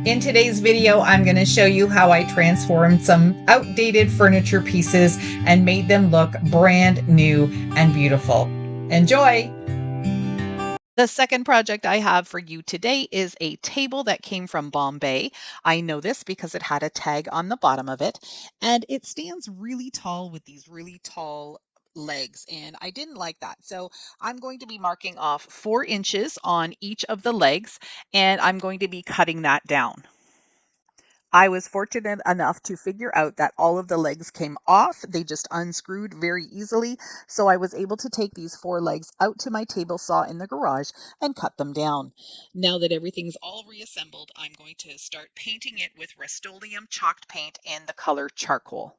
In today's video, I'm going to show you how I transformed some outdated furniture pieces and made them look brand new and beautiful. Enjoy! The second project I have for you today is a table that came from Bombay. I know this because it had a tag on the bottom of it, and it stands really tall with these really tall legs, and I didn't like that. So I'm going to be marking off 4 inches on each of the legs, and I'm going to be cutting that down. I was fortunate enough to figure out that all of the legs came off. They just unscrewed very easily. So I was able to take these 4 legs out to my table saw in the garage and cut them down. Now that everything's all reassembled, I'm going to start painting it with Rust-Oleum chalked paint in the color charcoal.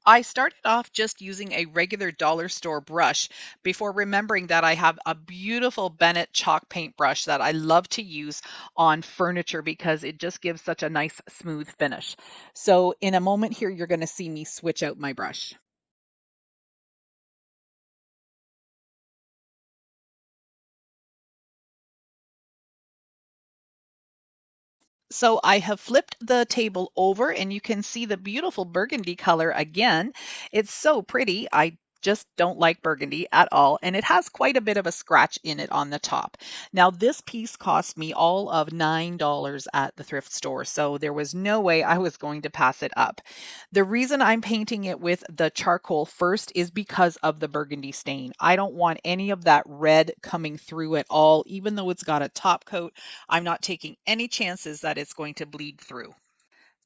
I started off just using a regular dollar store brush before remembering that I have a beautiful Bennett chalk paint brush that I love to use on furniture because it just gives such a nice smooth finish. So in a moment here, you're going to see me switch out my brush. So I have flipped the table over and you can see the beautiful burgundy color again. It's so pretty. I just don't like burgundy at all, and it has quite a bit of a scratch in it on the top. Now, this piece cost me all of $9 at the thrift store, so there was no way I was going to pass it up. The reason I'm painting it with the charcoal first is because of the burgundy stain. I don't want any of that red coming through at all, even though it's got a top coat. I'm not taking any chances that it's going to bleed through.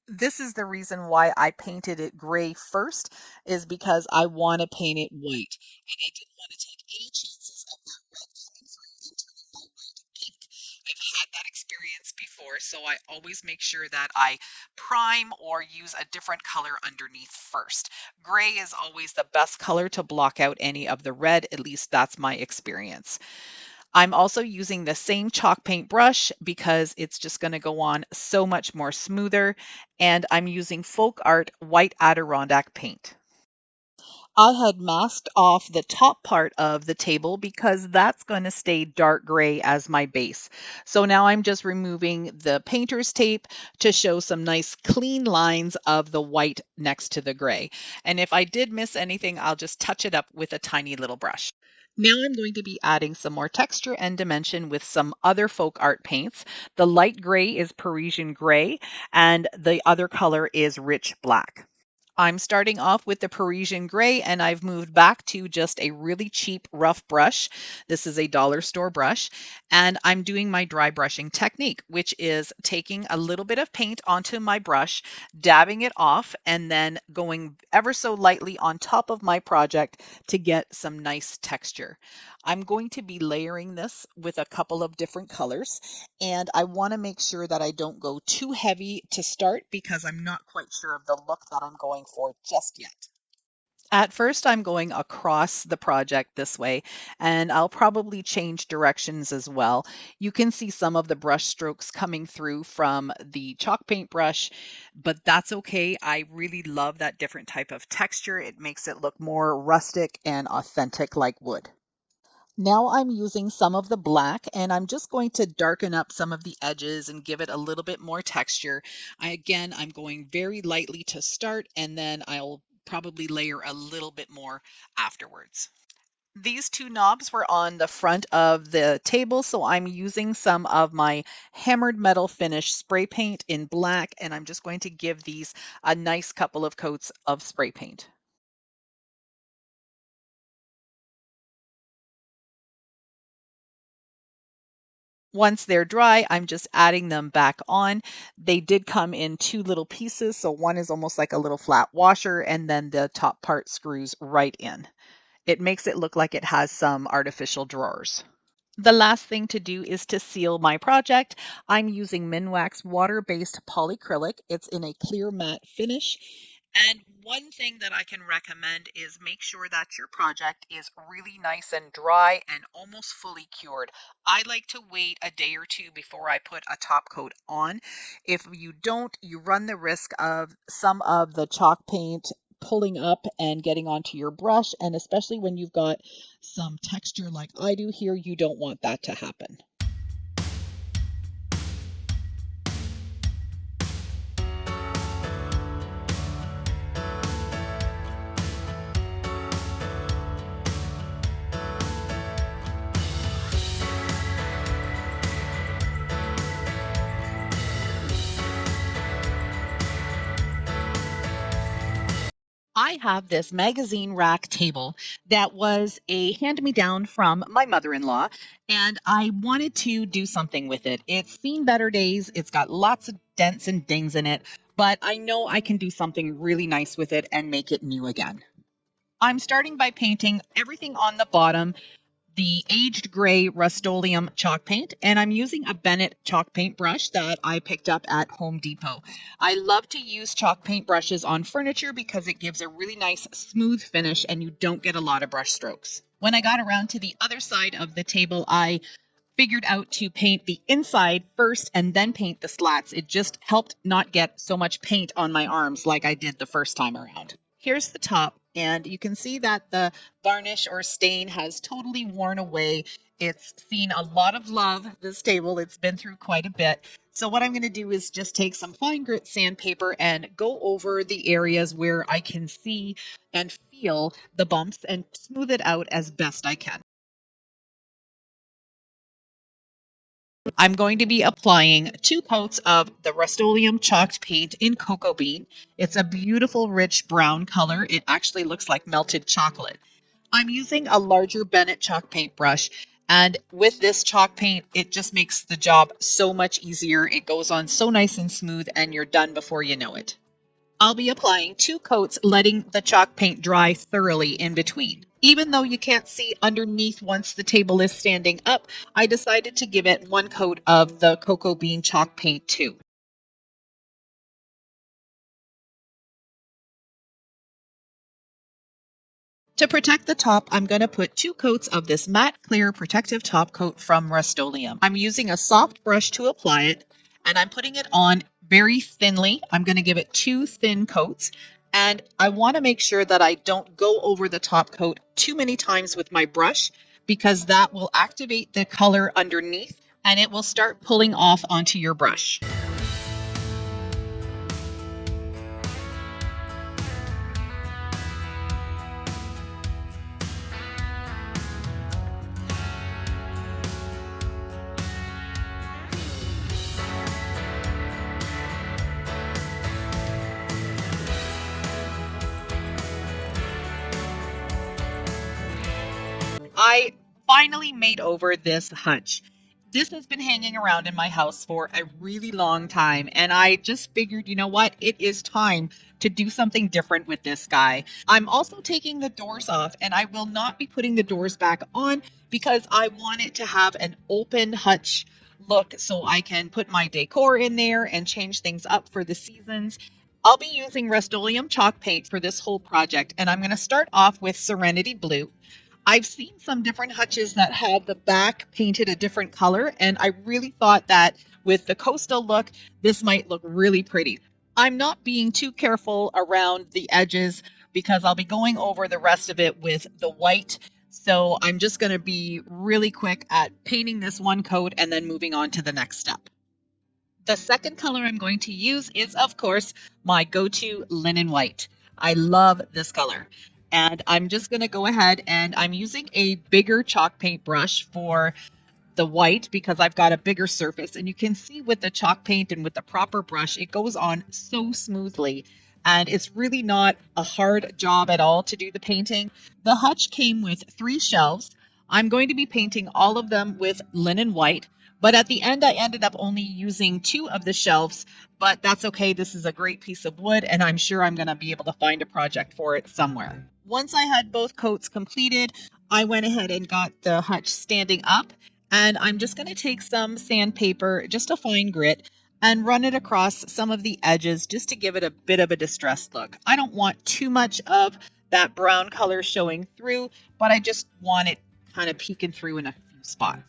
This is the reason why I painted it gray first, is because I want to paint it white. And I didn't want to take any chances of that red coming through and turning my white pink. I've had that experience before, so I always make sure that I prime or use a different color underneath first. Gray is always the best color to block out any of the red, at least that's my experience. I'm also using the same chalk paint brush because it's just going to go on so much more smoother. And I'm using Folk Art White Adirondack paint. I had masked off the top part of the table because that's going to stay dark gray as my base. So now I'm just removing the painter's tape to show some nice clean lines of the white next to the gray. And if I did miss anything, I'll just touch it up with a tiny little brush. Now I'm going to be adding some more texture and dimension with some other folk art paints. The light gray is Parisian gray, and the other color is rich black. I'm starting off with the Parisian gray, and I've moved back to just a really cheap rough brush. This is a dollar store brush, and I'm doing my dry brushing technique, which is taking a little bit of paint onto my brush, dabbing it off, and then going ever so lightly on top of my project to get some nice texture. I'm going to be layering this with a couple of different colors, and I want to make sure that I don't go too heavy to start because I'm not quite sure of the look that I'm going for just yet. At first, I'm going across the project this way, and I'll probably change directions as well. You can see some of the brush strokes coming through from the chalk paint brush, but that's okay. I really love that different type of texture. It makes it look more rustic and authentic like wood. Now I'm using some of the black, and I'm just going to darken up some of the edges and give it a little bit more texture. I'm going very lightly to start, and then I'll probably layer a little bit more afterwards. These 2 knobs were on the front of the table, so I'm using some of my hammered metal finish spray paint in black, and I'm just going to give these a nice couple of coats of spray paint. Once they're dry, I'm just adding them back on. They did come in 2 little pieces, so one is almost like a little flat washer, and then the top part screws right in. It makes it look like it has some artificial drawers. The last thing to do is to seal my project. I'm using Minwax water-based polyacrylic. It's in a clear matte finish. And one thing that I can recommend is make sure that your project is really nice and dry and almost fully cured. I like to wait a day or two before I put a top coat on. If you don't, you run the risk of some of the chalk paint pulling up and getting onto your brush, and especially when you've got some texture like I do here, you don't want that to happen. I have this magazine rack table that was a hand-me-down from my mother-in-law, and I wanted to do something with it. It's seen better days. It's got lots of dents and dings in it, but I know I can do something really nice with it and make it new again. I'm starting by painting everything on the bottom the aged gray Rust-Oleum chalk paint, and I'm using a Bennett chalk paint brush that I picked up at Home Depot. I love to use chalk paint brushes on furniture because it gives a really nice smooth finish and you don't get a lot of brush strokes. When I got around to the other side of the table, I figured out to paint the inside first and then paint the slats. It just helped not get so much paint on my arms like I did the first time around. Here's the top, and you can see that the varnish or stain has totally worn away. It's seen a lot of love, this table. It's been through quite a bit. So what I'm going to do is just take some fine grit sandpaper and go over the areas where I can see and feel the bumps and smooth it out as best I can. I'm going to be applying 2 coats of the Rust-Oleum chalked paint in Cocoa Bean. It's a beautiful, rich brown color. It actually looks like melted chocolate. I'm using a larger Bennett chalk paint brush, and with this chalk paint, it just makes the job so much easier. It goes on so nice and smooth, and you're done before you know it. I'll be applying 2 coats, letting the chalk paint dry thoroughly in between. Even though you can't see underneath once the table is standing up, I decided to give it 1 coat of the cocoa bean chalk paint too. To protect the top, I'm going to put 2 coats of this matte clear protective top coat from Rust-Oleum. I'm using a soft brush to apply it, and I'm putting it on very thinly. I'm going to give it 2 thin coats, and I want to make sure that I don't go over the top coat too many times with my brush because that will activate the color underneath and it will start pulling off onto your brush. I finally made over this hutch. This has been hanging around in my house for a really long time, and I just figured, you know what? It is time to do something different with this guy. I'm also taking the doors off, and I will not be putting the doors back on because I want it to have an open hutch look so I can put my decor in there and change things up for the seasons. I'll be using Rust-Oleum chalk paint for this whole project, and I'm going to start off with Serenity Blue. I've seen some different hutches that have the back painted a different color, and I really thought that with the coastal look, this might look really pretty. I'm not being too careful around the edges because I'll be going over the rest of it with the white. So I'm just going to be really quick at painting this 1 coat and then moving on to the next step. The second color I'm going to use is, of course, my go-to linen white. I love this color. And I'm just going to go ahead and I'm using a bigger chalk paint brush for the white because I've got a bigger surface. And you can see with the chalk paint and with the proper brush, it goes on so smoothly. And it's really not a hard job at all to do the painting. The hutch came with 3 shelves. I'm going to be painting all of them with linen white. But at the end, I ended up only using 2 of the shelves, but that's okay. This is a great piece of wood, and I'm sure I'm going to be able to find a project for it somewhere. Once I had both coats completed, I went ahead and got the hutch standing up, and I'm just going to take some sandpaper, just a fine grit, and run it across some of the edges just to give it a bit of a distressed look. I don't want too much of that brown color showing through, but I just want it kind of peeking through in a few spots.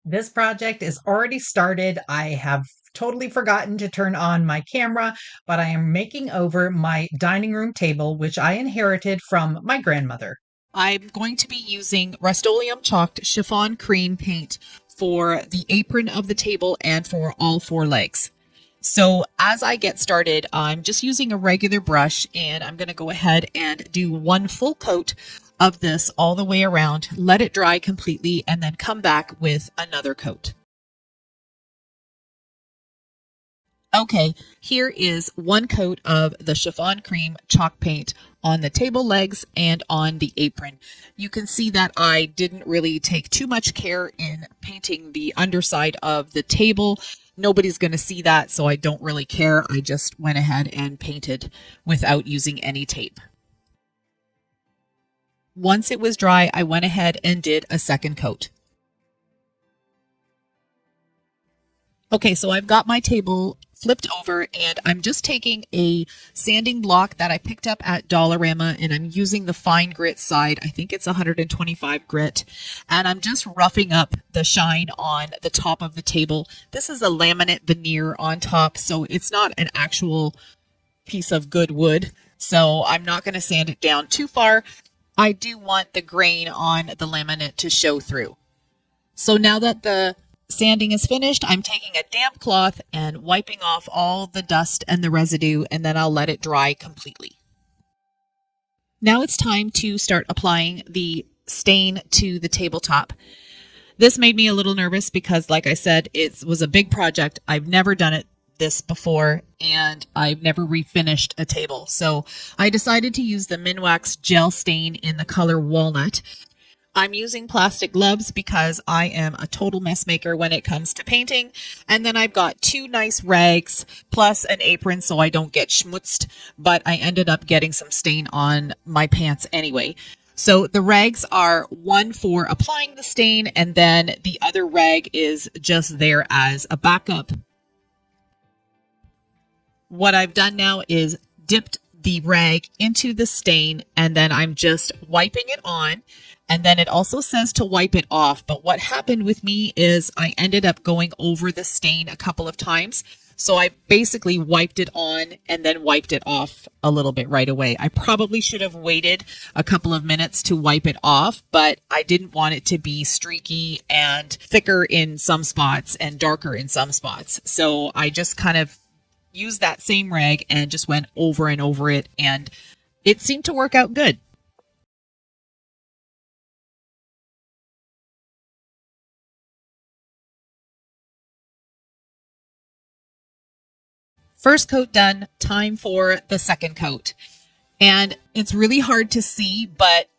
This project is already started. I have totally forgotten to turn on my camera, but I am making over my dining room table, which I inherited from my grandmother. I'm going to be using Rust-Oleum chalked chiffon cream paint for the apron of the table and for all four legs. So as I get started, I'm just using a regular brush and I'm going to go ahead and do one full coat of this all the way around, let it dry completely, and then come back with another coat. Okay, here is one coat of the chiffon cream chalk paint on the table legs and on the apron. You can see that I didn't really take too much care in painting the underside of the table. Nobody's going to see that, so I don't really care. I just went ahead and painted without using any tape. Once it was dry, I went ahead and did a second coat. Okay, so I've got my table flipped over and I'm just taking a sanding block that I picked up at Dollarama and I'm using the fine grit side. I think it's 125 grit. And I'm just roughing up the shine on the top of the table. This is a laminate veneer on top, so it's not an actual piece of good wood. So I'm not going to sand it down too far. I do want the grain on the laminate to show through. So now that the sanding is finished, I'm taking a damp cloth and wiping off all the dust and the residue, and then I'll let it dry completely. Now it's time to start applying the stain to the tabletop. This made me a little nervous because, like I said, it was a big project. I've never done this before, and I've never refinished a table. So I decided to use the Minwax gel stain in the color Walnut. I'm using plastic gloves because I am a total mess maker when it comes to painting. And then I've got two nice rags plus an apron so I don't get schmutzed, but I ended up getting some stain on my pants anyway. So the rags are one for applying the stain, and then the other rag is just there as a backup. What I've done now is dipped the rag into the stain, and then I'm just wiping it on. And then it also says to wipe it off. But what happened with me is I ended up going over the stain a couple of times. So I basically wiped it on and then wiped it off a little bit right away. I probably should have waited a couple of minutes to wipe it off, but I didn't want it to be streaky and thicker in some spots and darker in some spots. So I just kind of used that same rag and just went over and over it, and it seemed to work out good. First coat done, time for the second coat. And it's really hard to see, but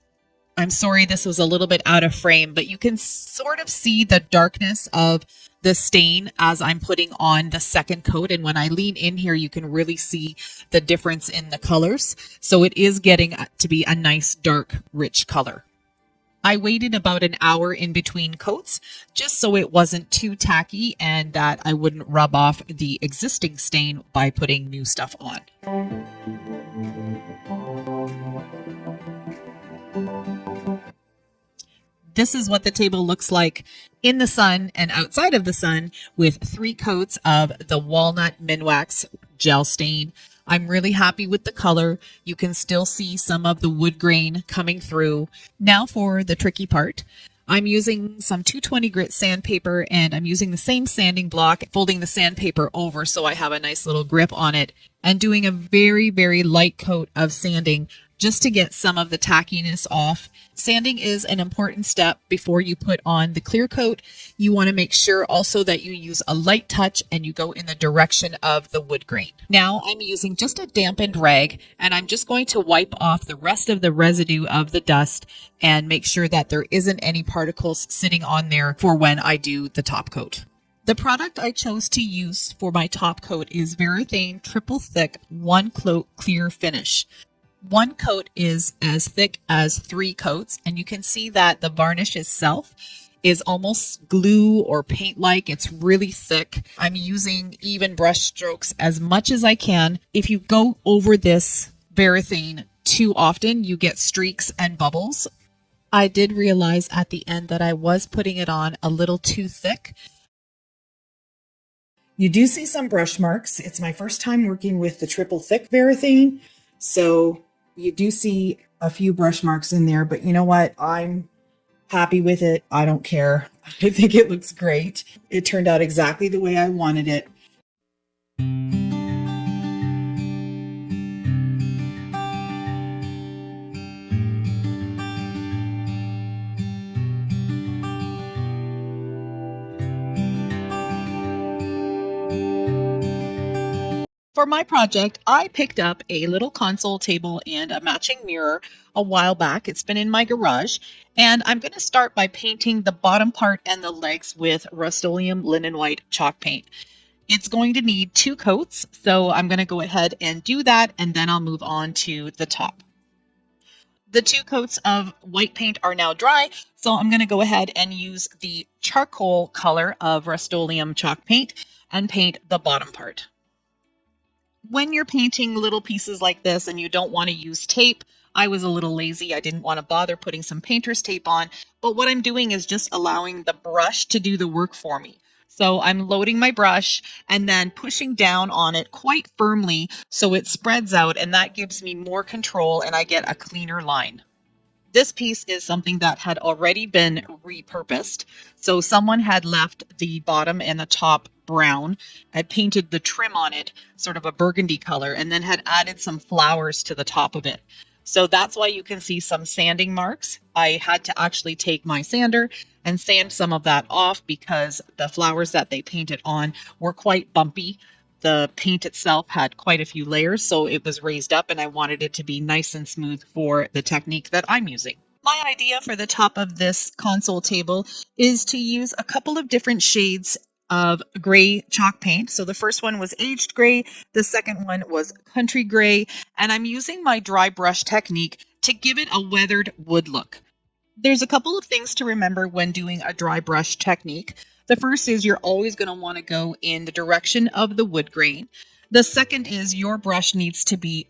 I'm sorry this was a little bit out of frame, but you can sort of see the darkness of the stain as I'm putting on the second coat. And when I lean in here, you can really see the difference in the colors. So it is getting to be a nice, dark, rich color. I waited about an hour in between coats just so it wasn't too tacky and that I wouldn't rub off the existing stain by putting new stuff on. This is what the table looks like in the sun and outside of the sun with 3 coats of the Walnut Minwax gel stain. I'm really happy with the color. You can still see some of the wood grain coming through. Now for the tricky part. I'm using some 220 grit sandpaper and I'm using the same sanding block, folding the sandpaper over so I have a nice little grip on it, and doing a very, very light coat of sanding just to get some of the tackiness off. Sanding is an important step before you put on the clear coat. You want to make sure also that you use a light touch and you go in the direction of the wood grain. Now I'm using just a dampened rag and I'm just going to wipe off the rest of the residue of the dust and make sure that there isn't any particles sitting on there for when I do the top coat. The product I chose to use for my top coat is Varathane Triple Thick One Coat Clear Finish. One coat is as thick as 3 coats, and you can see that the varnish itself is almost glue or paint-like. It's really thick. I'm using even brush strokes as much as I can. If you go over this Varathane too often, you get streaks and bubbles. I did realize at the end that I was putting it on a little too thick. You do see some brush marks. It's my first time working with the triple thick Varathane, so you do see a few brush marks in there, but you know what? I'm happy with it. I don't care. I think it looks great. It turned out exactly the way I wanted it. For my project, I picked up a little console table and a matching mirror a while back. It's been in my garage, and I'm going to start by painting the bottom part and the legs with Rust-Oleum Linen White chalk paint. It's going to need 2 coats, so I'm going to go ahead and do that, and then I'll move on to the top. The 2 coats of white paint are now dry, so I'm going to go ahead and use the charcoal color of Rust-Oleum chalk paint and paint the bottom part. When you're painting little pieces like this and you don't want to use tape, I was a little lazy. I didn't want to bother putting some painter's tape on, but what I'm doing is just allowing the brush to do the work for me. So I'm loading my brush and then pushing down on it quite firmly so it spreads out, and that gives me more control and I get a cleaner line. This piece is something that had already been repurposed. So someone had left the bottom and the top brown, had painted the trim on it sort of a burgundy color, and then had added some flowers to the top of it. So that's why you can see some sanding marks. I had to actually take my sander and sand some of that off because the flowers that they painted on were quite bumpy. The paint itself had quite a few layers, so it was raised up, and I wanted it to be nice and smooth for the technique that I'm using. My idea for the top of this console table is to use a couple of different shades of gray chalk paint. So the first one was aged gray, the second one was country gray, and I'm using my dry brush technique to give it a weathered wood look. There's a couple of things to remember when doing a dry brush technique. The first is you're always going to want to go in the direction of the wood grain. The second is your brush needs to be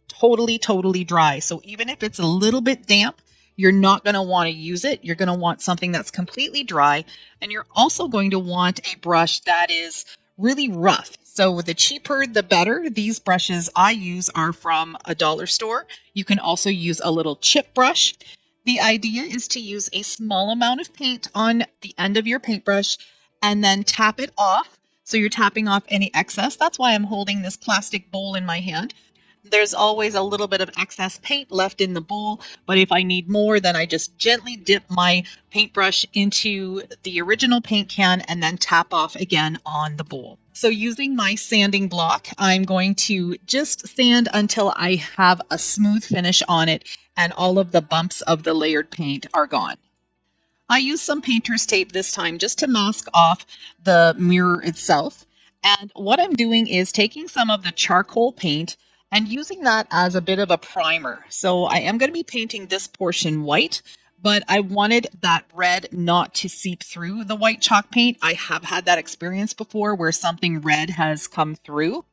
totally dry. So even if it's a little bit damp, you're not going to want to use it. You're going to want something that's completely dry. And you're also going to want a brush that is really rough. So the cheaper, the better. These brushes I use are from a dollar store. You can also use a little chip brush. The idea is to use a small amount of paint on the end of your paintbrush and then tap it off. So you're tapping off any excess. That's why I'm holding this plastic bowl in my hand. There's always a little bit of excess paint left in the bowl, but if I need more, then I just gently dip my paintbrush into the original paint can and then tap off again on the bowl. So using my sanding block, I'm going to just sand until I have a smooth finish on it and all of the bumps of the layered paint are gone. I used some painter's tape this time just to mask off the mirror itself. And what I'm doing is taking some of the charcoal paint and using that as a bit of a primer. So I am going to be painting this portion white, but I wanted that red not to seep through the white chalk paint. I have had that experience before where something red has come through.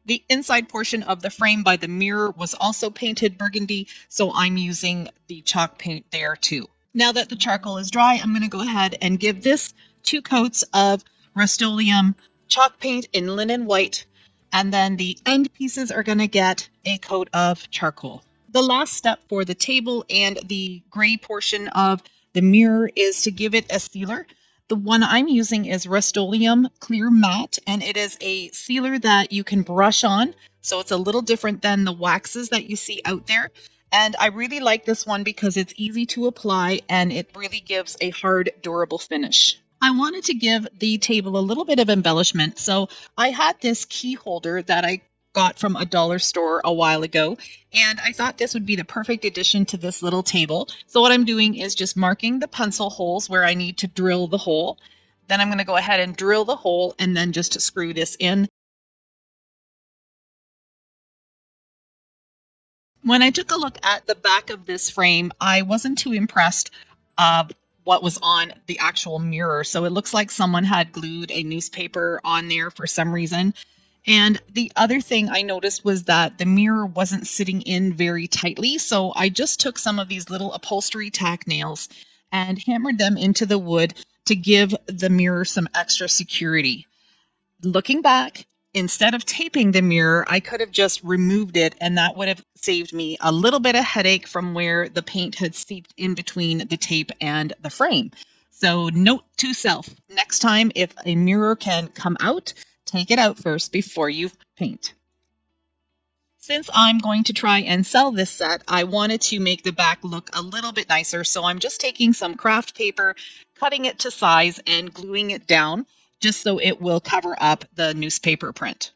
The inside portion of the frame by the mirror was also painted burgundy, so I'm using the chalk paint there too. Now that the charcoal is dry, I'm going to go ahead and give this 2 coats of Rust-Oleum chalk paint in linen white, and then the end pieces are going to get a coat of charcoal. The last step for the table and the gray portion of the mirror is to give it a sealer. The one I'm using is Rust-Oleum Clear Matte, and it is a sealer that you can brush on, so it's a little different than the waxes that you see out there. And I really like this one because it's easy to apply and it really gives a hard, durable finish. I wanted to give the table a little bit of embellishment, so I had this key holder that I got from a dollar store a while ago, and I thought this would be the perfect addition to this little table. So what I'm doing is just marking the pencil holes where I need to drill the hole. Then I'm going to go ahead and drill the hole and then just screw this in. When I took a look at the back of this frame, I wasn't too impressed what was on the actual mirror. So it looks like someone had glued a newspaper on there for some reason. And the other thing I noticed was that the mirror wasn't sitting in very tightly. So I just took some of these little upholstery tack nails and hammered them into the wood to give the mirror some extra security. Looking back, instead of taping the mirror, I could have just removed it, and that would have saved me a little bit of headache from where the paint had seeped in between the tape and the frame. So note to self, next time if a mirror can come out, take it out first before you paint. Since I'm going to try and sell this set, I wanted to make the back look a little bit nicer, so I'm just taking some craft paper, cutting it to size, and gluing it down just so it will cover up the newspaper print.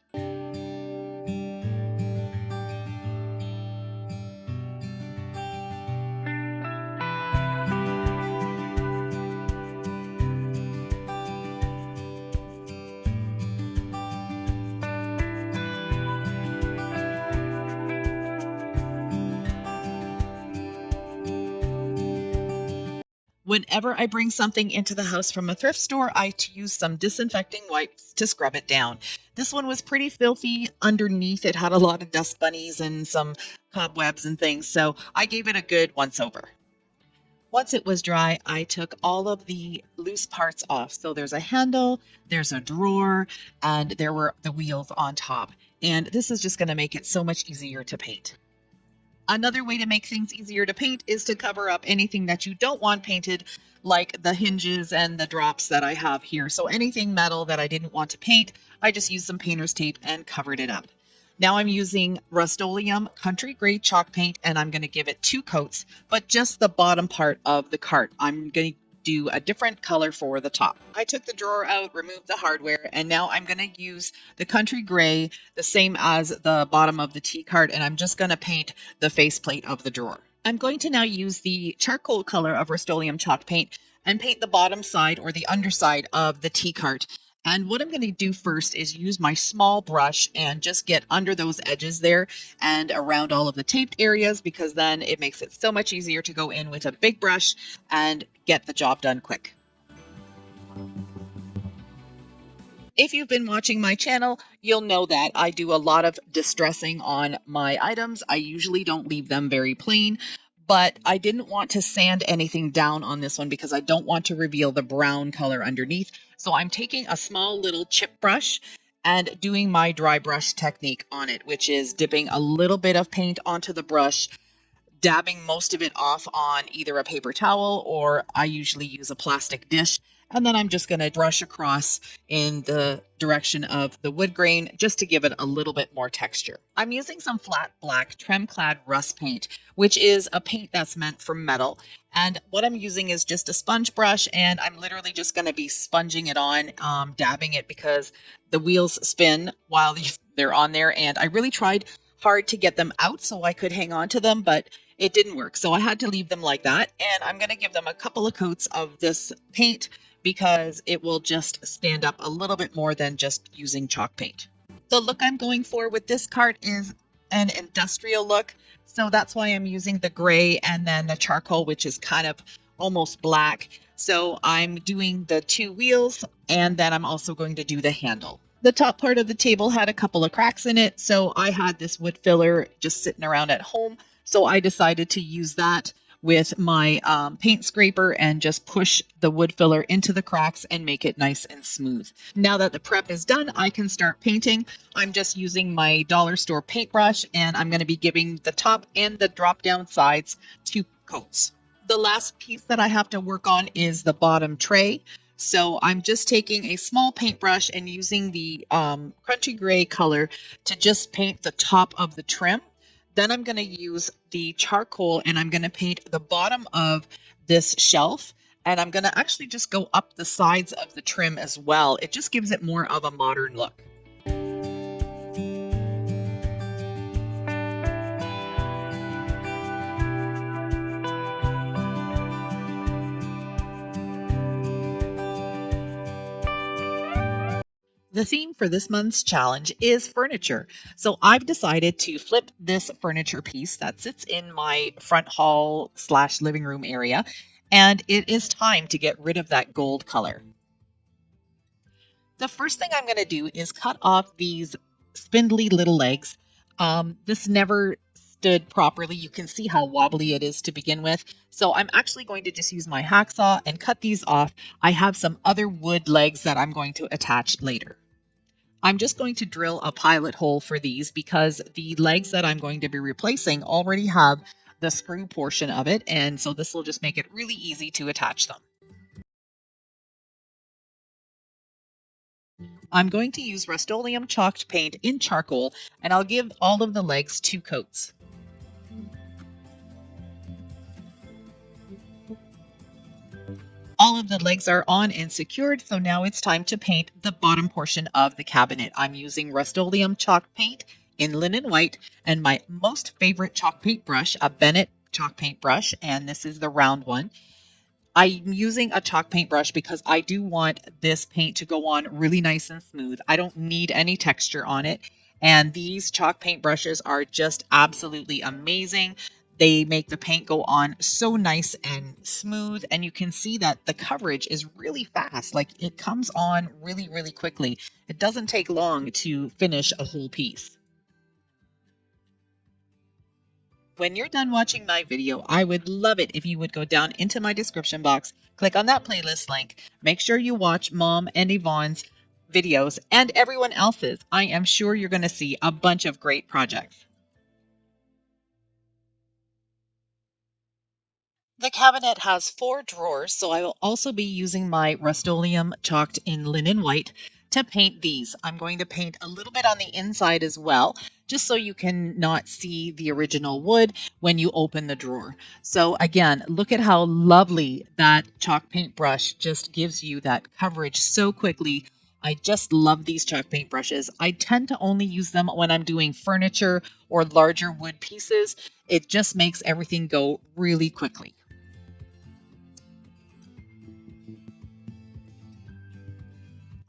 Whenever I bring something into the house from a thrift store, I use some disinfecting wipes to scrub it down. This one was pretty filthy underneath. It had a lot of dust bunnies and some cobwebs and things, so I gave it a good once over. Once it was dry, I took all of the loose parts off. So there's a handle, there's a drawer, and there were the wheels on top. And this is just going to make it so much easier to paint. Another way to make things easier to paint is to cover up anything that you don't want painted, like the hinges and the drops that I have here. So anything metal that I didn't want to paint, I just used some painter's tape and covered it up. Now I'm using Rust-Oleum Country Gray chalk paint, and I'm going to give it 2 coats, but just the bottom part of the cart. I'm going to do a different color for the top. I took the drawer out, removed the hardware, and now I'm going to use the Country Gray, the same as the bottom of the tea cart, and I'm just going to paint the faceplate of the drawer. I'm going to now use the charcoal color of Rust-Oleum chalk paint and paint the bottom side or the underside of the tea cart. And what I'm going to do first is use my small brush and just get under those edges there and around all of the taped areas, because then it makes it so much easier to go in with a big brush and get the job done quick. If you've been watching my channel, you'll know that I do a lot of distressing on my items. I usually don't leave them very plain, but I didn't want to sand anything down on this one because I don't want to reveal the brown color underneath. So I'm taking a small little chip brush and doing my dry brush technique on it, which is dipping a little bit of paint onto the brush, dabbing most of it off on either a paper towel, or I usually use a plastic dish. And then I'm just going to brush across in the direction of the wood grain just to give it a little bit more texture. I'm using some flat black Trem-Clad rust paint, which is a paint that's meant for metal. And what I'm using is just a sponge brush, and I'm literally just going to be sponging it on, dabbing it, because the wheels spin while they're on there. And I really tried hard to get them out so I could hang on to them, but it didn't work. So I had to leave them like that. And I'm going to give them a couple of coats of this paint, because it will just stand up a little bit more than just using chalk paint. The look I'm going for with this cart is an industrial look. So that's why I'm using the gray and then the charcoal, which is kind of almost black. So I'm doing the 2 wheels, and then I'm also going to do the handle. The top part of the table had a couple of cracks in it, so I had this wood filler just sitting around at home. So I decided to use that with my paint scraper and just push the wood filler into the cracks and make it nice and smooth. Now that the prep is done, I can start painting. I'm just using my dollar store paintbrush, and I'm going to be giving the top and the drop down sides 2 coats. The last piece that I have to work on is the bottom tray. So I'm just taking a small paintbrush and using the Country Gray color to just paint the top of the trim. Then I'm going to use the charcoal, and I'm going to paint the bottom of this shelf, and I'm going to actually just go up the sides of the trim as well. It just gives it more of a modern look. The theme for this month's challenge is furniture. So I've decided to flip this furniture piece that sits in my front hall / living room area, and it is time to get rid of that gold color. The first thing I'm going to do is cut off these spindly little legs. This never stood properly. You can see how wobbly it is to begin with. So I'm actually going to just use my hacksaw and cut these off. I have some other wood legs that I'm going to attach later. I'm just going to drill a pilot hole for these because the legs that I'm going to be replacing already have the screw portion of it, and so this will just make it really easy to attach them. I'm going to use Rust-Oleum chalked paint in charcoal, and I'll give all of the legs 2 coats. All of the legs are on and secured, so now it's time to paint the bottom portion of the cabinet. I'm using Rust-Oleum chalk paint in linen white and my most favorite chalk paint brush, a Bennett chalk paint brush, and this is the round one. I'm using a chalk paint brush because I do want this paint to go on really nice and smooth. I don't need any texture on it. And these chalk paint brushes are just absolutely amazing. They make the paint go on so nice and smooth. And you can see that the coverage is really fast. Like it comes on really, really quickly. It doesn't take long to finish a whole piece. When you're done watching my video, I would love it if you would go down into my description box, click on that playlist link, make sure you watch Mom and Yvonne's videos and everyone else's. I am sure you're going to see a bunch of great projects. The cabinet has 4 drawers, so I will also be using my Rust-Oleum chalked in linen white to paint these. I'm going to paint a little bit on the inside as well, just so you can not see the original wood when you open the drawer. So again, look at how lovely that chalk paint brush just gives you that coverage so quickly. I just love these chalk paint brushes. I tend to only use them when I'm doing furniture or larger wood pieces. It just makes everything go really quickly.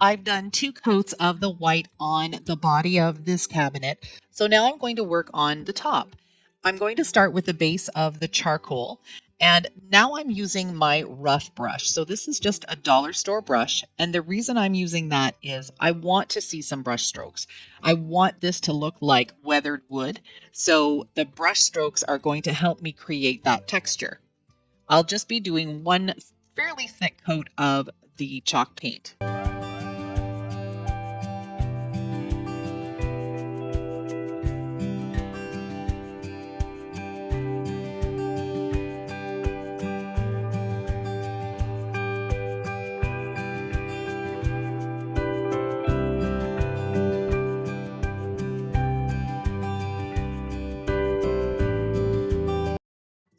I've done 2 coats of the white on the body of this cabinet. So now I'm going to work on the top. I'm going to start with the base of the charcoal. And now I'm using my rough brush. So this is just a dollar store brush. And the reason I'm using that is I want to see some brush strokes. I want this to look like weathered wood. So the brush strokes are going to help me create that texture. I'll just be doing one fairly thick coat of the chalk paint.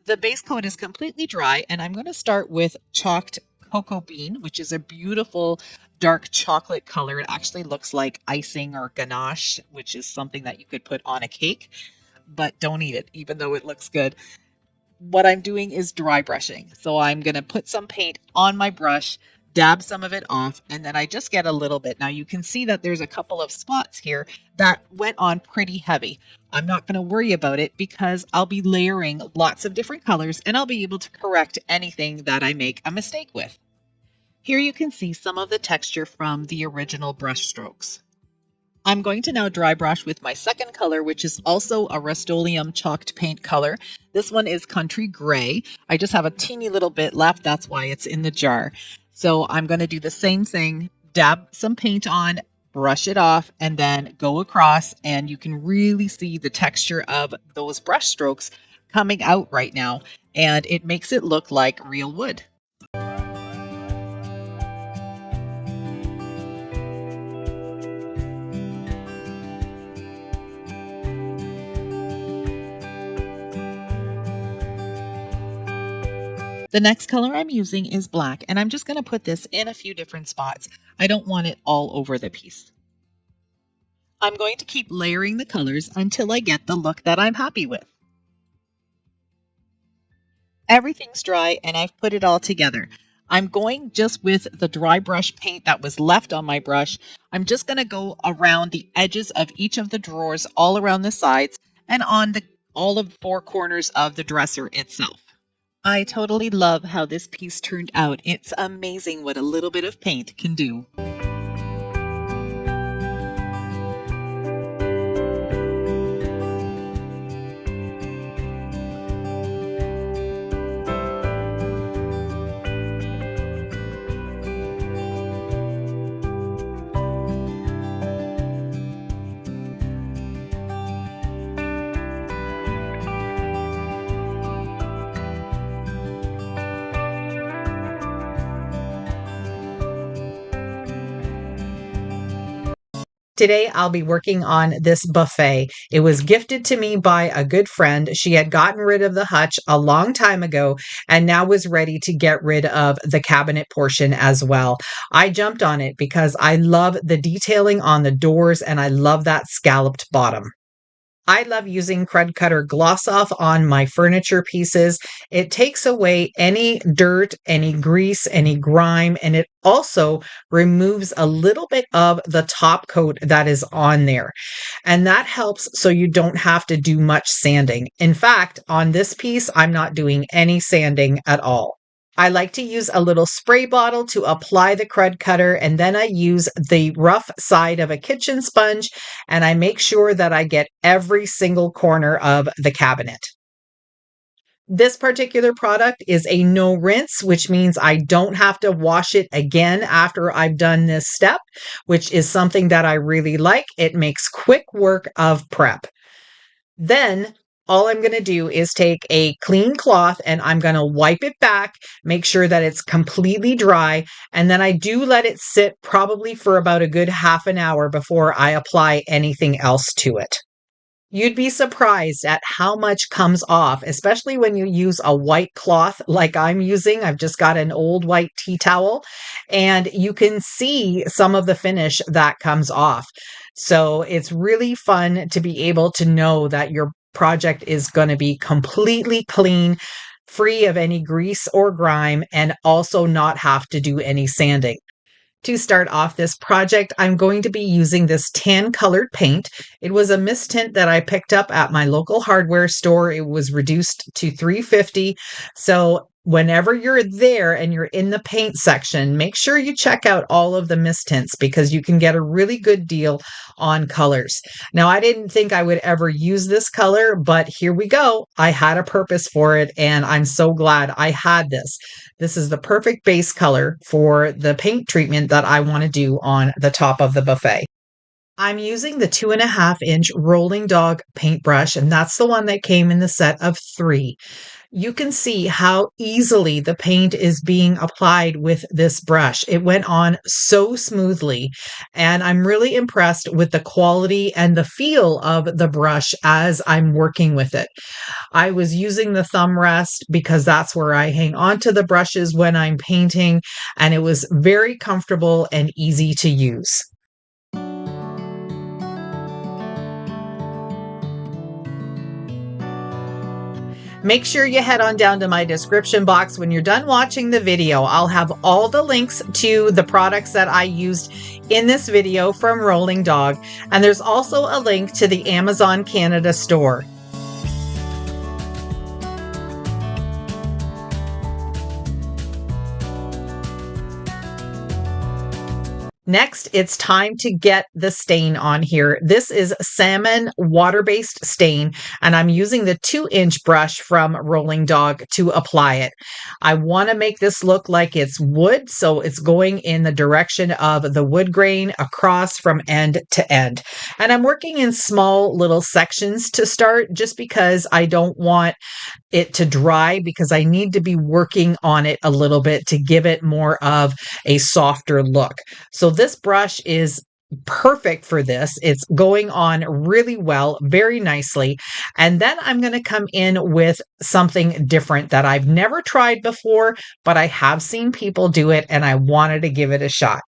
The base coat is completely dry, and I'm going to start with chalked cocoa bean, which is a beautiful dark chocolate color. It actually looks like icing or ganache, which is something that you could put on a cake, but don't eat it, even though it looks good. What I'm doing is dry brushing. So I'm going to put some paint on my brush, dab some of it off, and then I just get a little bit. Now you can see that there's a couple of spots here that went on pretty heavy. I'm not going to worry about it because I'll be layering lots of different colors and I'll be able to correct anything that I make a mistake with. Here you can see some of the texture from the original brush strokes. I'm going to now dry brush with my second color, which is also a Rust-Oleum chalked paint color. This one is Country Gray. I just have a teeny little bit left. That's why it's in the jar. So I'm going to do the same thing, dab some paint on, brush it off, and then go across, and you can really see the texture of those brush strokes coming out right now, and it makes it look like real wood. The next color I'm using is black, and I'm just going to put this in a few different spots. I don't want it all over the piece. I'm going to keep layering the colors until I get the look that I'm happy with. Everything's dry and I've put it all together. I'm going just with the dry brush paint that was left on my brush. I'm just going to go around the edges of each of the drawers, all around the sides, and on all of the 4 corners of the dresser itself. I totally love how this piece turned out. It's amazing what a little bit of paint can do. Today, I'll be working on this buffet. It was gifted to me by a good friend. She had gotten rid of the hutch a long time ago and now was ready to get rid of the cabinet portion as well. I jumped on it because I love the detailing on the doors and I love that scalloped bottom. I love using Crud Cutter Gloss Off on my furniture pieces. It takes away any dirt, any grease, any grime, and it also removes a little bit of the top coat that is on there. And that helps so you don't have to do much sanding. In fact, on this piece, I'm not doing any sanding at all. I like to use a little spray bottle to apply the crud cutter, and then I use the rough side of a kitchen sponge, and I make sure that I get every single corner of the cabinet. This particular product is a no rinse, which means I don't have to wash it again after I've done this step, which is something that I really like. It makes quick work of prep. Then all I'm going to do is take a clean cloth and I'm going to wipe it back, make sure that it's completely dry, and then I do let it sit probably for about a good half an hour before I apply anything else to it. You'd be surprised at how much comes off, especially when you use a white cloth like I'm using. I've just got an old white tea towel, and you can see some of the finish that comes off. So it's really fun to be able to know that your project is going to be completely clean, free of any grease or grime, and also not have to do any sanding. To start off this project, I'm going to be using this tan colored paint. It was a mist tint that I picked up at my local hardware store. It was reduced to $3.50. So whenever you're there and you're in the paint section, make sure you check out all of the mist tints because you can get a really good deal on colors. Now, I didn't think I would ever use this color, but here we go. I had a purpose for it, and I'm so glad I had this. This is the perfect base color for the paint treatment that I want to do on the top of the buffet. I'm using the 2.5-inch Rolling Dog paintbrush, and that's the one that came in the set of 3. You can see how easily the paint is being applied with this brush. It went on so smoothly, and I'm really impressed with the quality and the feel of the brush as I'm working with it. I was using the thumb rest because that's where I hang onto the brushes when I'm painting, and it was very comfortable and easy to use. Make sure you head on down to my description box when you're done watching the video. I'll have all the links to the products that I used in this video from Rolling Dog, and there's also a link to the Amazon Canada store. Next, it's time to get the stain on here. This is salmon water-based stain, and I'm using the 2-inch brush from Rolling Dog to apply it. I want to make this look like it's wood, so it's going in the direction of the wood grain across from end to end. And I'm working in small little sections to start just because I don't want it to dry, because I need to be working on it a little bit to give it more of a softer look. So this brush is perfect for this. It's going on really well, very nicely. And then I'm going to come in with something different that I've never tried before, but I have seen people do it and I wanted to give it a shot.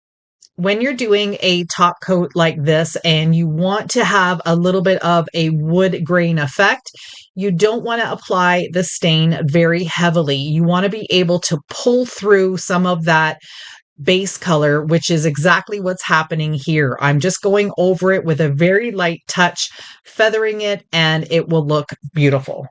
When you're doing a top coat like this and you want to have a little bit of a wood grain effect, you don't want to apply the stain very heavily. You want to be able to pull through some of that base color, which is exactly what's happening here. I'm just going over it with a very light touch, feathering it, and it will look beautiful.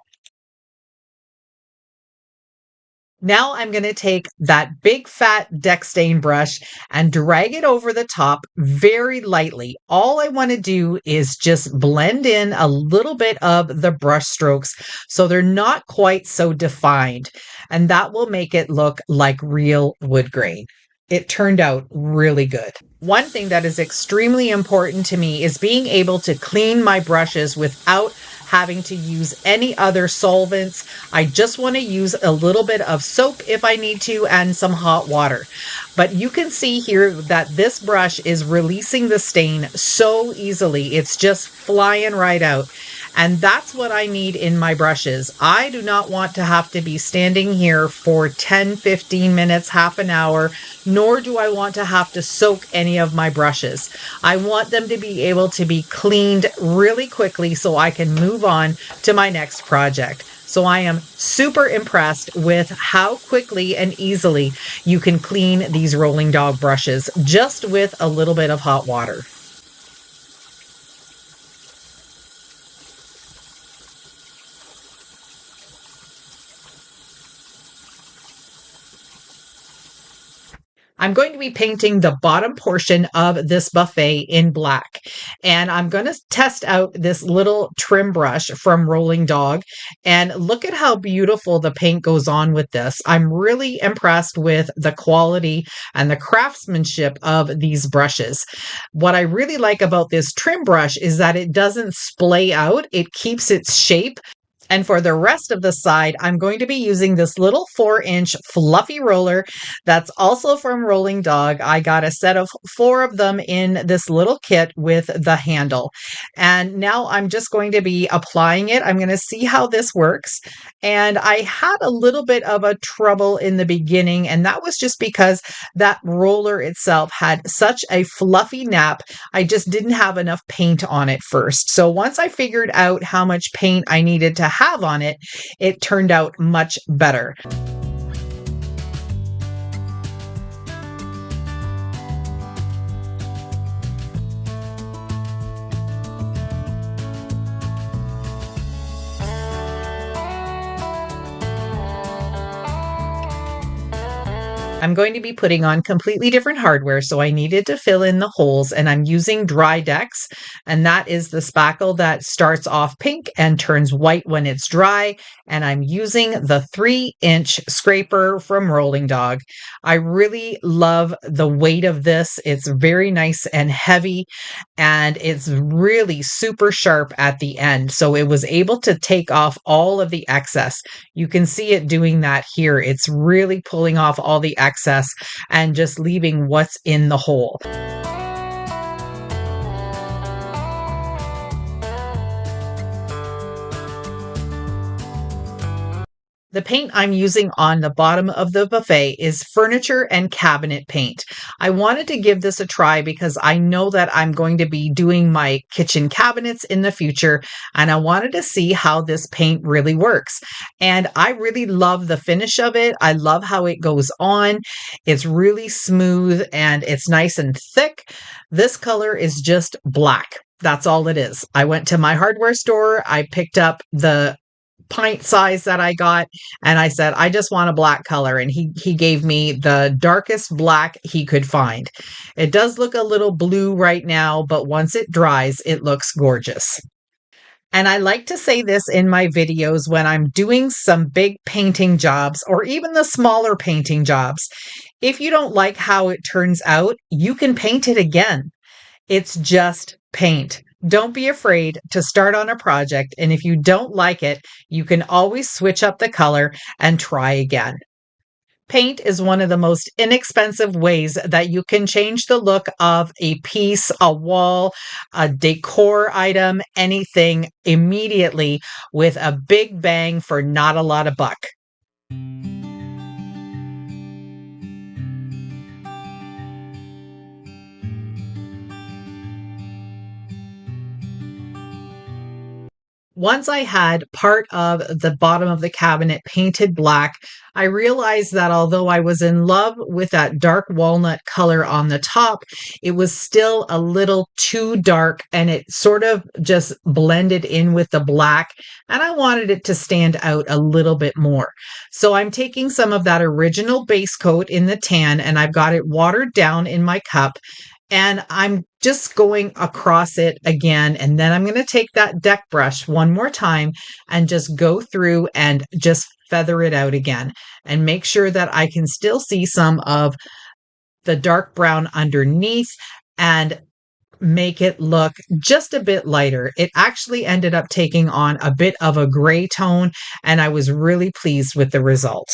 Now I'm going to take that big fat deck stain brush and drag it over the top very lightly. All I want to do is just blend in a little bit of the brush strokes so they're not quite so defined, and that will make it look like real wood grain. It turned out really good. One thing that is extremely important to me is being able to clean my brushes without having to use any other solvents. I just want to use a little bit of soap if I need to and some hot water. But you can see here that this brush is releasing the stain so easily. It's just flying right out. And that's what I need in my brushes. I do not want to have to be standing here for 10, 15 minutes, half an hour, nor do I want to have to soak any of my brushes. I want them to be able to be cleaned really quickly so I can move on to my next project. So I am super impressed with how quickly and easily you can clean these rolling dog brushes just with a little bit of hot water. I'm going to be painting the bottom portion of this buffet in black. And I'm going to test out this little trim brush from Rolling Dog. And look at how beautiful the paint goes on with this. I'm really impressed with the quality and the craftsmanship of these brushes. What I really like about this trim brush is that it doesn't splay out. It keeps its shape. And for the rest of the side, I'm going to be using this little 4-inch fluffy roller that's also from Rolling Dog. I got a set of 4 of them in this little kit with the handle. And now I'm just going to be applying it. I'm going to see how this works. And I had a little bit of a trouble in the beginning, and that was just because that roller itself had such a fluffy nap. I just didn't have enough paint on it first. So once I figured out how much paint I needed to have on it, it turned out much better. I'm going to be putting on completely different hardware, so I needed to fill in the holes, and I'm using Dry Decks, and that is the spackle that starts off pink and turns white when it's dry, and I'm using the 3-inch scraper from Rolling Dog. I really love the weight of this. It's very nice and heavy, and it's really super sharp at the end, so it was able to take off all of the excess. You can see it doing that here. It's really pulling off all the excess and just leaving what's in the hole. The paint I'm using on the bottom of the buffet is furniture and cabinet paint. I wanted to give this a try because I know that I'm going to be doing my kitchen cabinets in the future, and I wanted to see how this paint really works. And I really love the finish of it. I love how it goes on. It's really smooth and it's nice and thick. This color is just black. That's all it is. I went to my hardware store. I picked up the pint size that I got, and I said, I just want a black color, and he gave me the darkest black he could find. It does look a little blue right now, but once it dries, it looks gorgeous. And I like to say this in my videos when I'm doing some big painting jobs or even the smaller painting jobs. If you don't like how it turns out, you can paint it again. It's just paint. Don't be afraid to start on a project, and if you don't like it, you can always switch up the color and try again. Paint is one of the most inexpensive ways that you can change the look of a piece, a wall, a decor item, anything immediately with a big bang for not a lot of buck. Once I had part of the bottom of the cabinet painted black, I realized that although I was in love with that dark walnut color on the top, it was still a little too dark and it sort of just blended in with the black, and I wanted it to stand out a little bit more. So I'm taking some of that original base coat in the tan and I've got it watered down in my cup. And I'm just going across it again. And then I'm going to take that deck brush one more time and just go through and just feather it out again and make sure that I can still see some of the dark brown underneath and make it look just a bit lighter. It actually ended up taking on a bit of a gray tone, and I was really pleased with the result.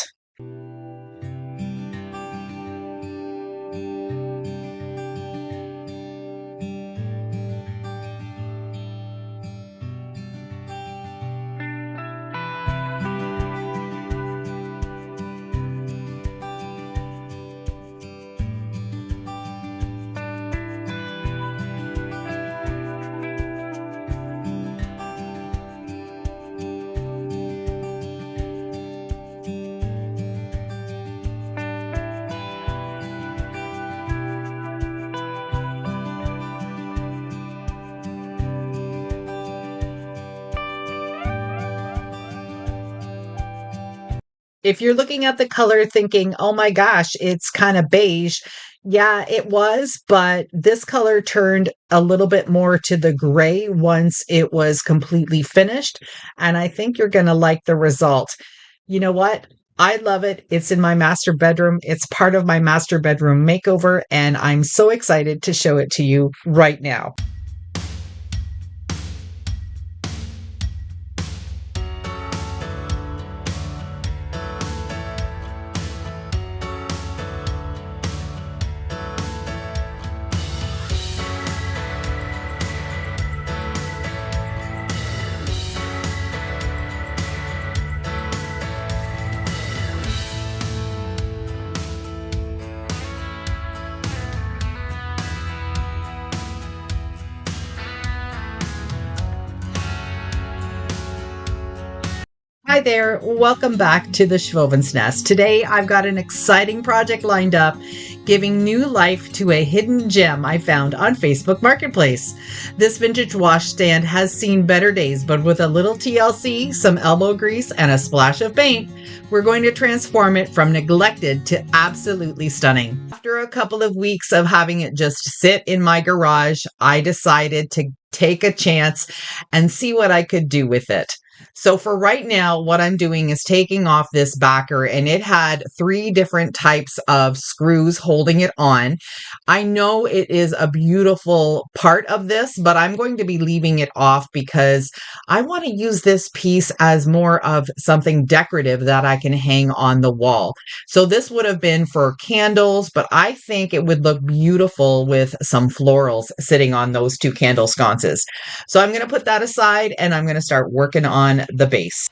If you're looking at the color thinking, oh my gosh, it's kind of beige. Yeah, it was, but this color turned a little bit more to the gray once it was completely finished. And I think you're going to like the result. You know what? I love it. It's in my master bedroom. It's part of my master bedroom makeover, and I'm so excited to show it to you right now. Hi there, welcome back to the Schwowin's Nest. Today I've got an exciting project lined up, giving new life to a hidden gem I found on Facebook Marketplace. This vintage washstand has seen better days, but with a little TLC, some elbow grease, and a splash of paint, we're going to transform it from neglected to absolutely stunning. After a couple of weeks of having it just sit in my garage, I decided to take a chance and see what I could do with it. So for right now, what I'm doing is taking off this backer, and it had 3 different types of screws holding it on. I know it is a beautiful part of this, but I'm going to be leaving it off because I want to use this piece as more of something decorative that I can hang on the wall. So this would have been for candles, but I think it would look beautiful with some florals sitting on those 2 candle sconces. So I'm going to put that aside, and I'm going to start working on the base.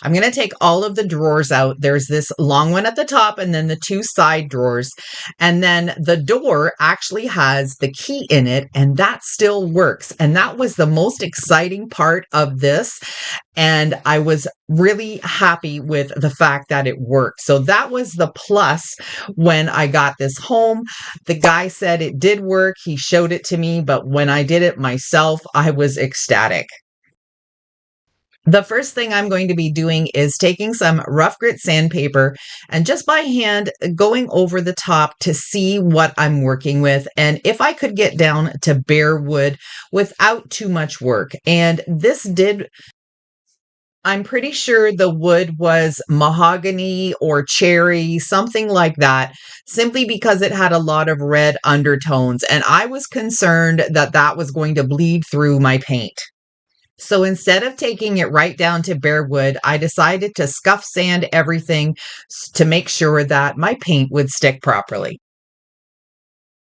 I'm going to take all of the drawers out. There's this long one at the top and then the 2 side drawers. And then the door actually has the key in it, and that still works. And that was the most exciting part of this. And I was really happy with the fact that it worked. So that was the plus when I got this home. The guy said it did work. He showed it to me, but when I did it myself, I was ecstatic. The first thing I'm going to be doing is taking some rough grit sandpaper and just by hand going over the top to see what I'm working with and if I could get down to bare wood without too much work. And this did. I'm pretty sure the wood was mahogany or cherry, something like that, simply because it had a lot of red undertones. And I was concerned that that was going to bleed through my paint. So instead of taking it right down to bare wood, I decided to scuff sand everything to make sure that my paint would stick properly.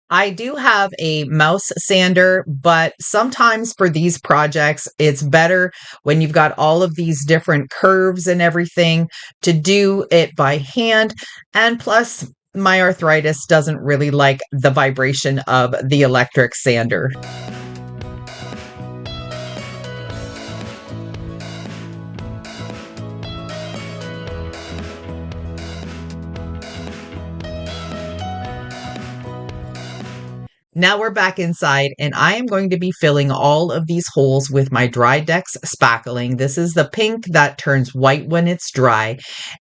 I do have a mouse sander, but sometimes for these projects, it's better when you've got all of these different curves and everything to do it by hand. And plus, my arthritis doesn't really like the vibration of the electric sander. Now we're back inside, and I am going to be filling all of these holes with my Dry Decks spackling. This is the pink that turns white when it's dry.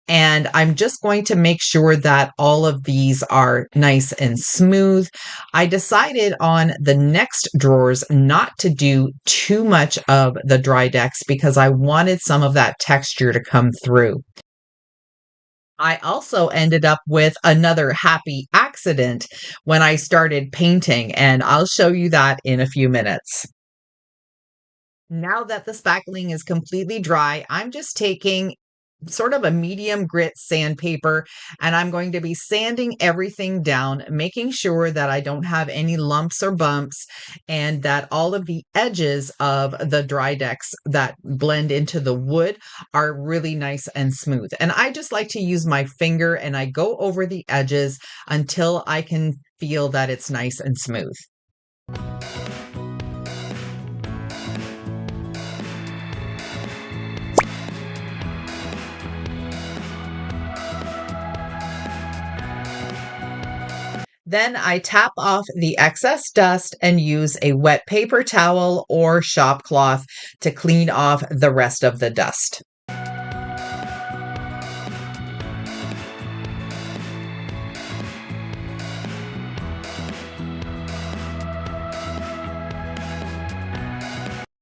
And I'm just going to make sure that all of these are nice and smooth. I decided on the next drawers not to do too much of the Dry Decks because I wanted some of that texture to come through. I also ended up with another happy accident when I started painting, and I'll show you that in a few minutes. Now that the spackling is completely dry, I'm just taking sort of a medium grit sandpaper, and I'm going to be sanding everything down, making sure that I don't have any lumps or bumps, and that all of the edges of the Dry Decks that blend into the wood are really nice and smooth. And I just like to use my finger and I go over the edges until I can feel that it's nice and smooth. Then I tap off the excess dust and use a wet paper towel or shop cloth to clean off the rest of the dust.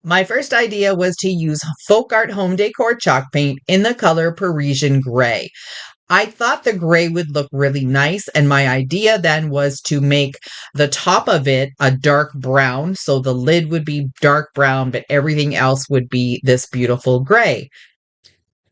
My first idea was to use Folk Art Home Decor chalk paint in the color Parisian Gray. I thought the gray would look really nice, and my idea then was to make the top of it a dark brown, so the lid would be dark brown, but everything else would be this beautiful gray.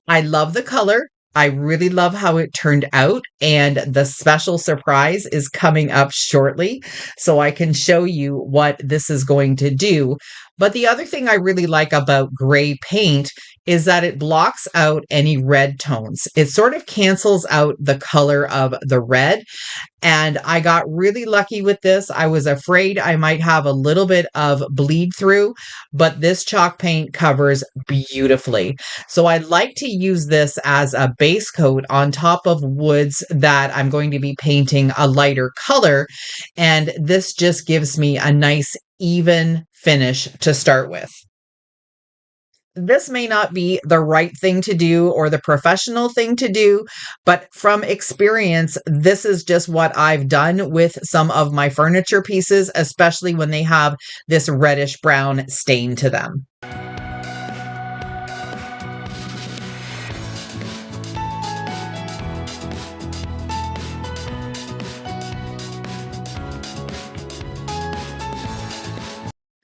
I love the color. I really love how it turned out, and the special surprise is coming up shortly, so I can show you what this is going to do. But the other thing I really like about gray paint is that it blocks out any red tones. It sort of cancels out the color of the red, and I got really lucky with this. I was afraid I might have a little bit of bleed through, but this chalk paint covers beautifully. So I like to use this as a base coat on top of woods that I'm going to be painting a lighter color, and this just gives me a nice even finish to start with. This may not be the right thing to do or the professional thing to do, but from experience, this is just what I've done with some of my furniture pieces, especially when they have this reddish brown stain to them.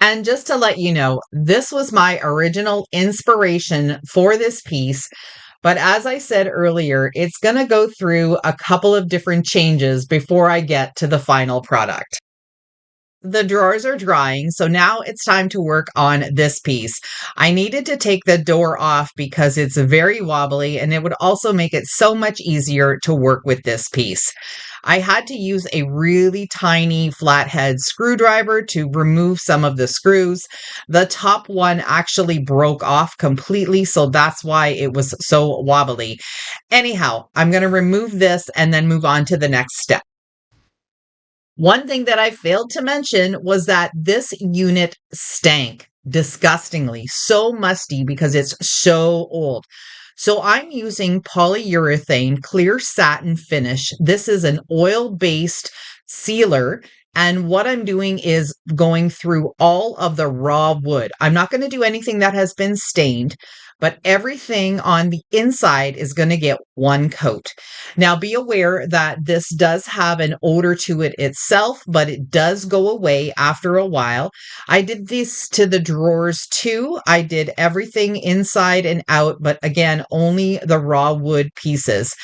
And just to let you know, this was my original inspiration for this piece. But as I said earlier, it's going to go through a couple of different changes before I get to the final product. The drawers are drying, so now it's time to work on this piece. I needed to take the door off because it's very wobbly, and it would also make it so much easier to work with this piece. I had to use a really tiny flathead screwdriver to remove some of the screws. The top one actually broke off completely, so that's why it was so wobbly. Anyhow, I'm going to remove this and then move on to the next step. One thing that I failed to mention was that this unit stank disgustingly, so musty because it's so old. So I'm using polyurethane clear satin finish. This is an oil-based sealer. And what I'm doing is going through all of the raw wood. I'm not going to do anything that has been stained, but everything on the inside is going to get one coat. Now, be aware that this does have an odor to it itself, but it does go away after a while. I did this to the drawers too. I did everything inside and out, but again, only the raw wood pieces.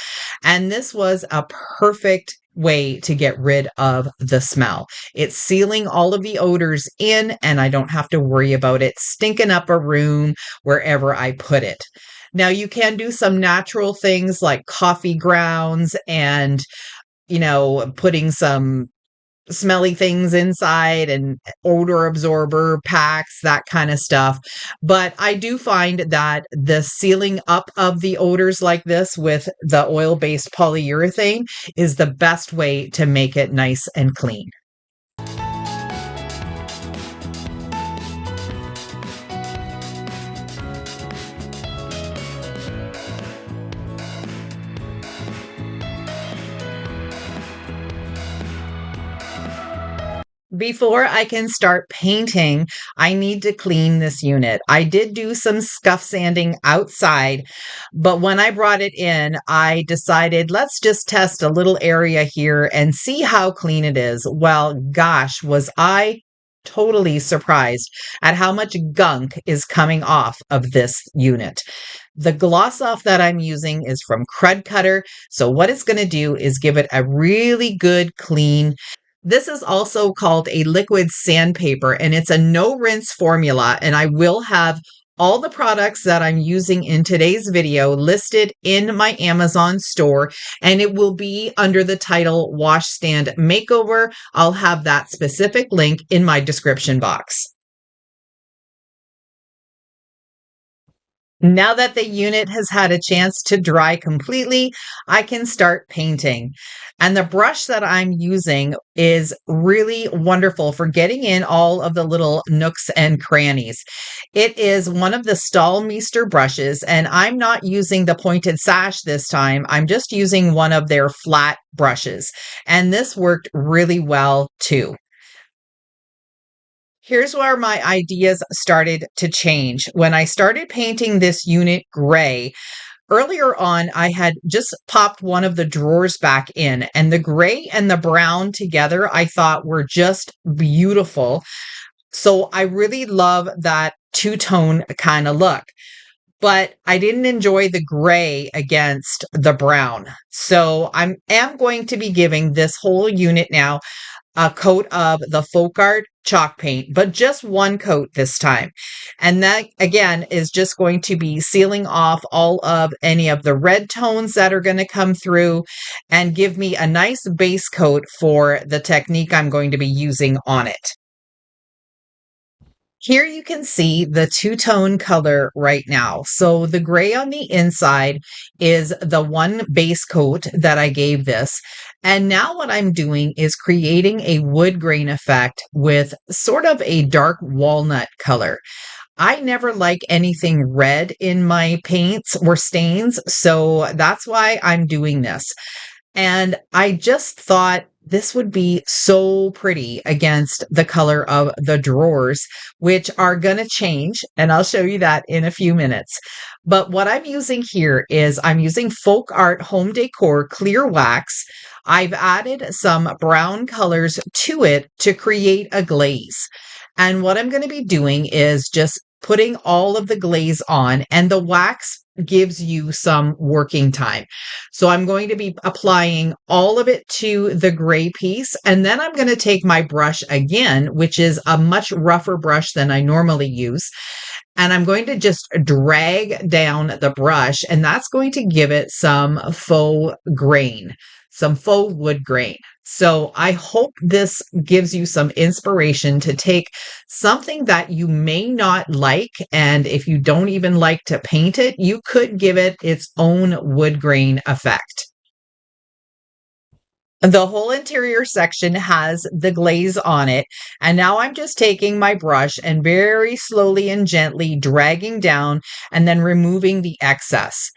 And this was a perfect way to get rid of the smell. It's sealing all of the odors in, and I don't have to worry about it stinking up a room wherever I put it. Now, you can do some natural things like coffee grounds and, putting some smelly things inside and odor absorber packs, that kind of stuff. But I do find that the sealing up of the odors like this with the oil-based polyurethane is the best way to make it nice and clean. Before I can start painting, I need to clean this unit. I did do some scuff sanding outside, but when I brought it in, I decided let's just test a little area here and see how clean it is. Well, gosh, was I totally surprised at how much gunk is coming off of this unit. The gloss off that I'm using is from Crud Cutter. So what it's going to do is give it a really good clean. This is also called a liquid sandpaper, and it's a no rinse formula. And I will have all the products that I'm using in today's video listed in my Amazon store, and it will be under the title Wash Stand Makeover. I'll have that specific link in my description box. Now that the unit has had a chance to dry completely, I can start painting. And the brush that I'm using is really wonderful for getting in all of the little nooks and crannies. It is one of the Stahlmeister brushes, and I'm not using the pointed sash this time. I'm just using one of their flat brushes. And this worked really well too. Here's where my ideas started to change. When I started painting this unit gray, earlier on, I had just popped one of the drawers back in, and the gray and the brown together, I thought were just beautiful. So I really love that two-tone kind of look. But I didn't enjoy the gray against the brown. So I am going to be giving this whole unit now a coat of the folk art chalk paint, but just one coat this time. And that again is just going to be sealing off all of any of the red tones that are going to come through and give me a nice base coat for the technique I'm going to be using on it. Here you can see the two-tone color right now. So the gray on the inside is the one base coat that I gave this. And now what I'm doing is creating a wood grain effect with sort of a dark walnut color. I never like anything red in my paints or stains, so that's why I'm doing this. And I just thought this would be so pretty against the color of the drawers, which are going to change. And I'll show you that in a few minutes. But what I'm using here is I'm using Folk Art Home Decor Clear Wax. I've added some brown colors to it to create a glaze. And what I'm going to be doing is just putting all of the glaze on, and the wax gives you some working time. So I'm going to be applying all of it to the gray piece, and then I'm going to take my brush again, which is a much rougher brush than I normally use, and I'm going to just drag down the brush, and that's going to give it some faux grain, some faux wood grain. So I hope this gives you some inspiration to take something that you may not like, and if you don't even like to paint it, you could give it its own wood grain effect. The whole interior section has the glaze on it, and now I'm just taking my brush and very slowly and gently dragging down and then removing the excess.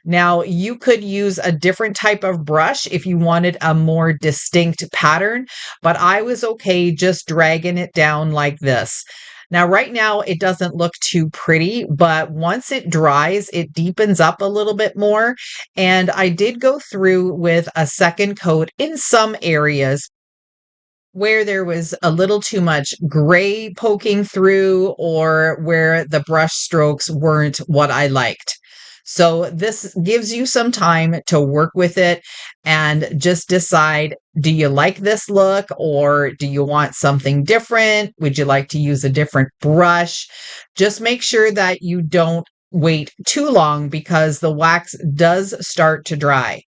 Now, you could use a different type of brush if you wanted a more distinct pattern, but I was okay just dragging it down like this. Now, right now, it doesn't look too pretty, but once it dries, it deepens up a little bit more. And I did go through with a second coat in some areas where there was a little too much gray poking through or where the brush strokes weren't what I liked. So this gives you some time to work with it and just decide, do you like this look or do you want something different? Would you like to use a different brush? Just make sure that you don't wait too long because the wax does start to dry.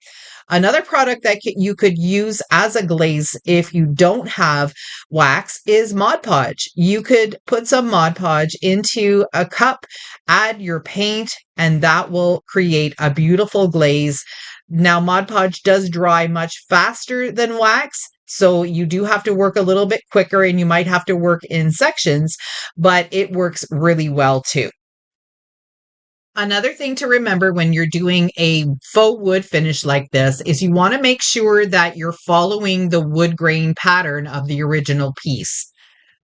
Another product that you could use as a glaze if you don't have wax is Mod Podge. You could put some Mod Podge into a cup, add your paint, and that will create a beautiful glaze. Now, Mod Podge does dry much faster than wax, so you do have to work a little bit quicker and you might have to work in sections, but it works really well too. Another thing to remember when you're doing a faux wood finish like this is you want to make sure that you're following the wood grain pattern of the original piece.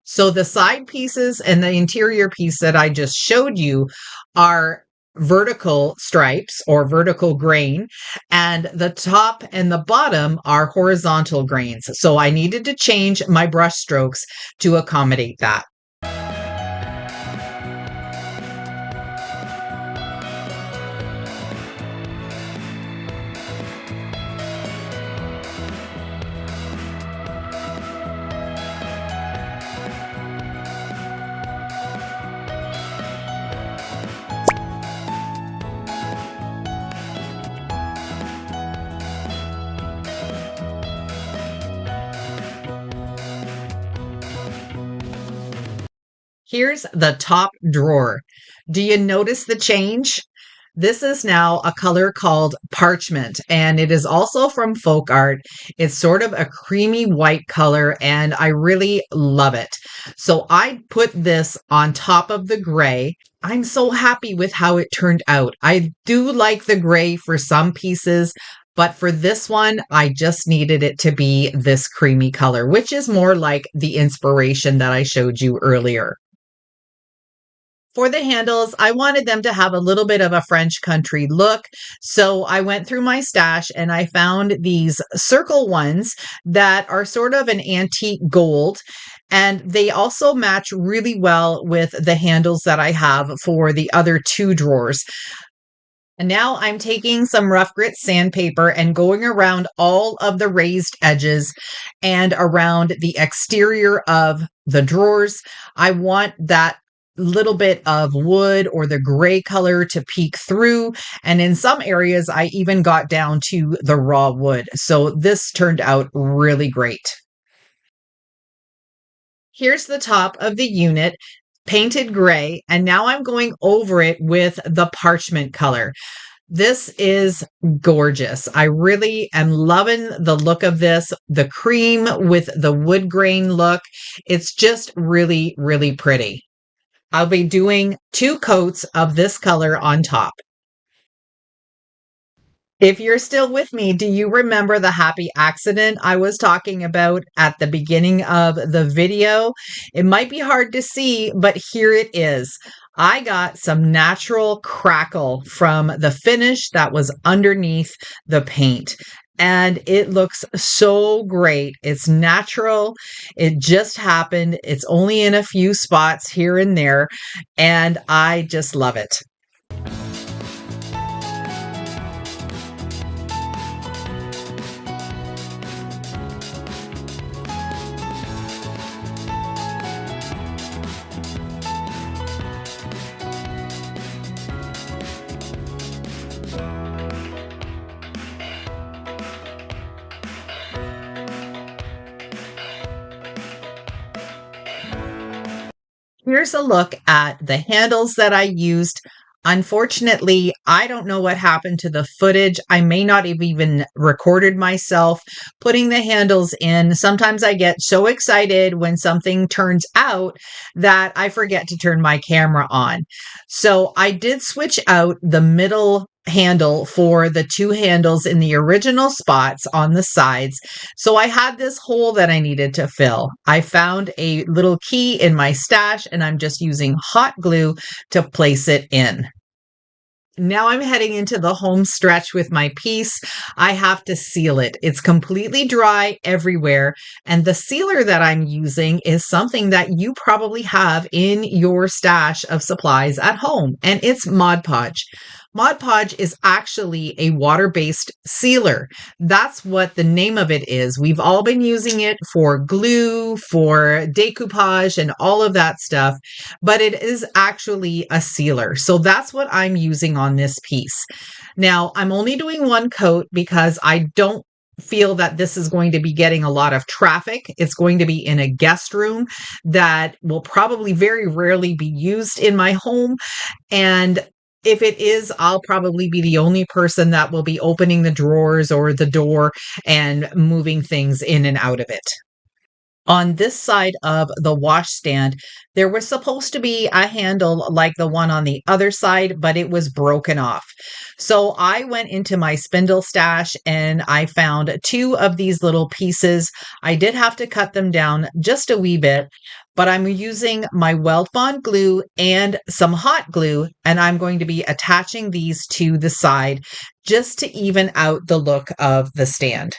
So the side pieces and the interior piece that I just showed you are vertical stripes or vertical grain, and the top and the bottom are horizontal grains. So I needed to change my brush strokes to accommodate that. Here's the top drawer. Do you notice the change? This is now a color called parchment, and it is also from folk art. It's sort of a creamy white color, and I really love it. So I put this on top of the gray. I'm so happy with how it turned out. I do like the gray for some pieces, but for this one, I just needed it to be this creamy color, which is more like the inspiration that I showed you earlier. For the handles, I wanted them to have a little bit of a French country look. So I went through my stash and I found these circle ones that are sort of an antique gold. And they also match really well with the handles that I have for the other two drawers. And now I'm taking some rough grit sandpaper and going around all of the raised edges and around the exterior of the drawers. I want that little bit of wood or the gray color to peek through. And in some areas, I even got down to the raw wood. So this turned out really great. Here's the top of the unit, painted gray, and now I'm going over it with the parchment color. This is gorgeous. I really am loving the look of this, the cream with the wood grain look. It's just really, really pretty. I'll be doing 2 coats of this color on top. If you're still with me, do you remember the happy accident I was talking about at the beginning of the video? It might be hard to see, but here it is. I got some natural crackle from the finish that was underneath the paint. And it looks so great. It's natural. It just happened. It's only in a few spots here and there. And I just love it. Here's a look at the handles that I used. Unfortunately, I don't know what happened to the footage. I may not have even recorded myself putting the handles in. Sometimes I get so excited when something turns out that I forget to turn my camera on. So I did switch out the middle handle for the 2 handles in the original spots on the sides. So I had this hole that I needed to fill. I found a little key in my stash and I'm just using hot glue to place it in. Now I'm heading into the home stretch with my piece. I have to seal it. It's completely dry everywhere. And the sealer that I'm using is something that you probably have in your stash of supplies at home, and it's Mod Podge. Mod Podge is actually a water-based sealer. That's what the name of it is. We've all been using it for glue, for decoupage, and all of that stuff, but it is actually a sealer. So that's what I'm using on this piece. Now, I'm only doing 1 coat because I don't feel that this is going to be getting a lot of traffic. It's going to be in a guest room that will probably very rarely be used in my home. And if it is, I'll probably be the only person that will be opening the drawers or the door and moving things in and out of it. On this side of the washstand, there was supposed to be a handle like the one on the other side, but it was broken off. So I went into my spindle stash and I found two of these little pieces. I did have to cut them down just a wee bit, but I'm using my weld bond glue and some hot glue, and I'm going to be attaching these to the side just to even out the look of the stand.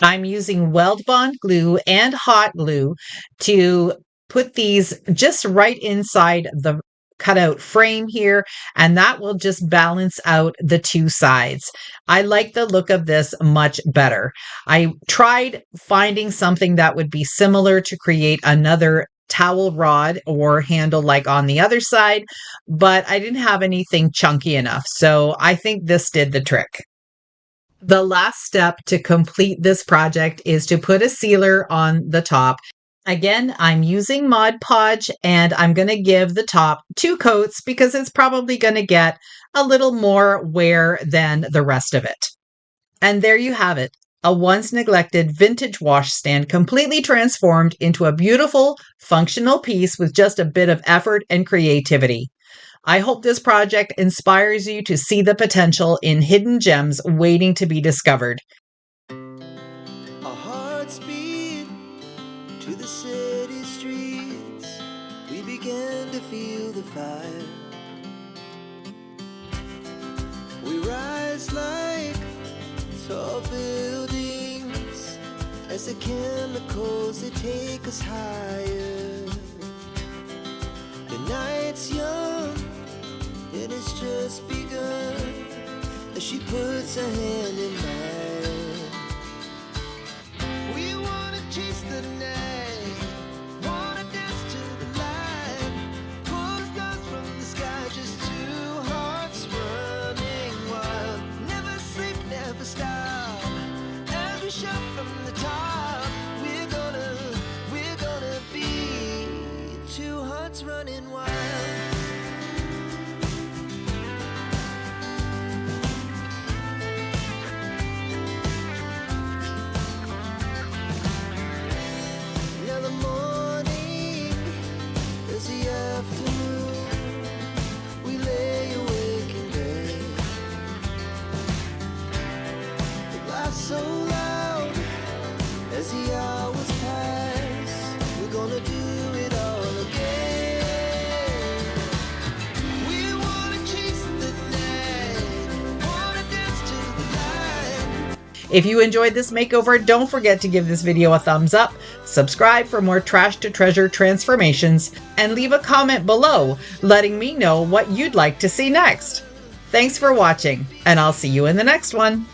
I'm using weld bond glue and hot glue to put these just right inside the cutout frame here, and that will just balance out the two sides. I like the look of this much better. I tried finding something that would be similar to create another towel rod or handle like on the other side, but I didn't have anything chunky enough, so I think this did the trick. The last step to complete this project is to put a sealer on the top. Again, I'm using Mod Podge, and I'm going to give the top 2 coats because it's probably going to get a little more wear than the rest of it. And there you have it, a once neglected vintage washstand completely transformed into a beautiful, functional piece with just a bit of effort and creativity. I hope this project inspires you to see the potential in hidden gems waiting to be discovered. Our hearts beat to the city streets. We began to feel the fire. We rise like tall buildings as the chemicals, they take us higher. The night's young, and it's just begun as she puts her hand in mine. We wanna chase the night, wanna dance to the light, pull the stars from the sky, just 2 hearts running wild. Never sleep, never stop, as we shout from the top. We're gonna be 2 hearts running wild. Now the morning is the afternoon. We lay awake in bed. It laughs so loud as the hours pass. We're gonna do it all again. We wanna chase the night, wanna dance to the light. If you enjoyed this makeover, don't forget to give this video a thumbs up, subscribe for more trash to treasure transformations, and leave a comment below letting me know what you'd like to see next. Thanks for watching, and I'll see you in the next one.